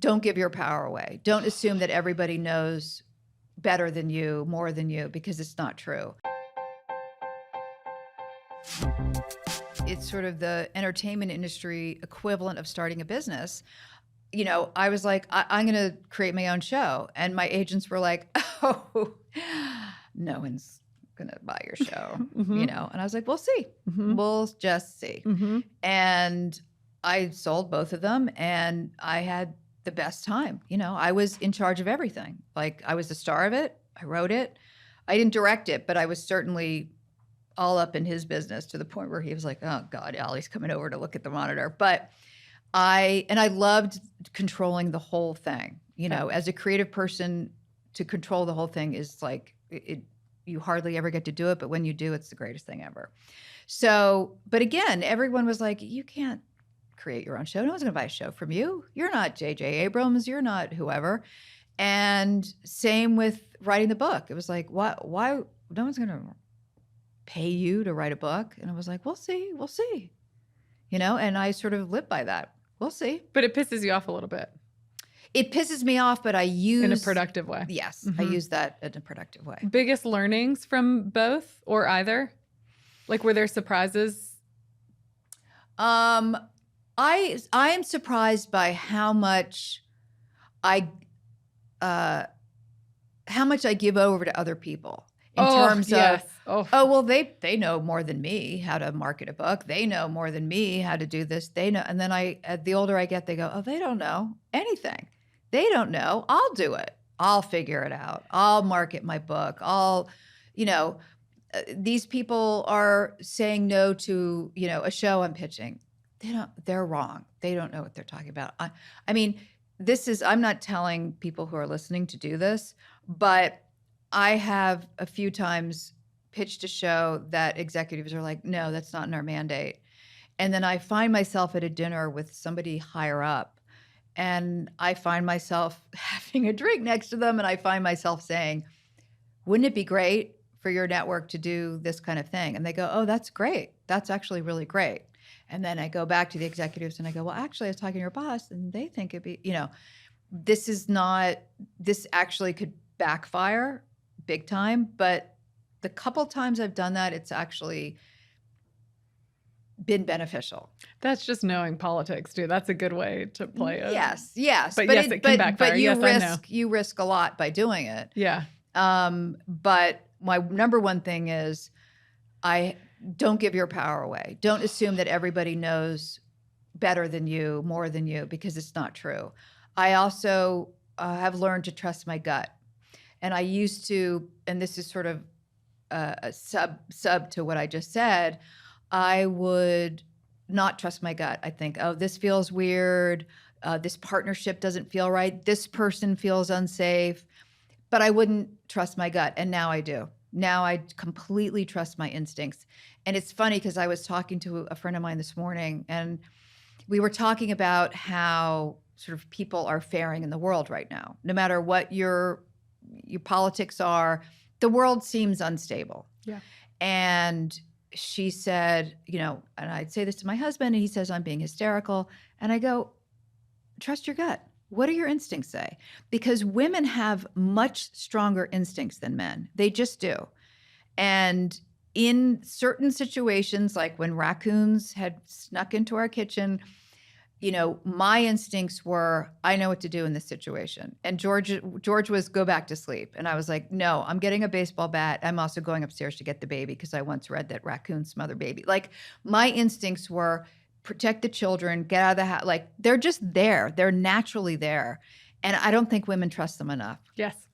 don't give your power away. Don't assume that everybody knows better than you, more than you, because it's not true. It's sort of the entertainment industry equivalent of starting a business. You know, I was like, I'm going to create my own show. And my agents were like, oh, no one's going to buy your show, you know? And I was like, we'll see. We'll just see. And I sold both of them and I had the best time. You know, I was in charge of everything. Like I was the star of it. I wrote it. I didn't direct it, but I was certainly all up in his business to the point where he was like, oh God, Ali's coming over to look at the monitor. But I loved controlling the whole thing. You know, as a creative person, to control the whole thing is like, you hardly ever get to do it. But when you do, it's the greatest thing ever. So, but again, everyone was like, you can't create your own show. No one's going to buy a show from you. You're not J.J. Abrams. You're not whoever. And same with writing the book. It was like, why no one's going to pay you to write a book? And I was like, we'll see. You know, and I sort of live by that. We'll see. But it pisses you off a little bit. It pisses me off, but I use... in a productive way. Yes, I use that in a productive way. Biggest learnings from both or either? Like, were there surprises? I am surprised by how much I give over to other people in terms of, well, they know more than me how to market a book. They know more than me how to do this. They know. And then the older I get, they go, oh, they don't know anything. They don't know. I'll do it. I'll figure it out. I'll market my book. These people are saying no to, a show I'm pitching. They're wrong. They don't know what they're talking about. I mean, I'm not telling people who are listening to do this, but I have a few times pitched a show that executives are like, no, that's not in our mandate. And then I find myself at a dinner with somebody higher up and I find myself having a drink next to them and I find myself saying, wouldn't it be great for your network to do this kind of thing? And they go, oh, that's great. That's actually really great. And then I go back to the executives and I go, well, actually, I was talking to your boss and they think it'd be, this actually could backfire big time. But the couple times I've done that, it's actually been beneficial. That's just knowing politics, too. That's a good way to play it. Yes. But yes, it can backfire. But I you risk a lot by doing it. Yeah. But my number one thing is don't give your power away. Don't assume that everybody knows better than you, more than you, because it's not true. I also have learned to trust my gut. And I used to, and this is sort of a sub to what I just said, I would not trust my gut. I think, oh, this feels weird. This partnership doesn't feel right. This person feels unsafe. But I wouldn't trust my gut. And now I do. Now I completely trust my instincts. And it's funny because I was talking to a friend of mine this morning and we were talking about how sort of people are faring in the world right now. No matter what your politics are, the world seems unstable. Yeah. And she said, and I'd say this to my husband and he says, I'm being hysterical. And I go, trust your gut. What do your instincts say? Because women have much stronger instincts than men. They just do. And in certain situations, like when raccoons had snuck into our kitchen, my instincts were, I know what to do in this situation. And George was go back to sleep. And I was like, no, I'm getting a baseball bat. I'm also going upstairs to get the baby because I once read that raccoons smother baby. Like my instincts were protect the children, get out of the house. Like they're just there. They're naturally there. And I don't think women trust them enough. Yes.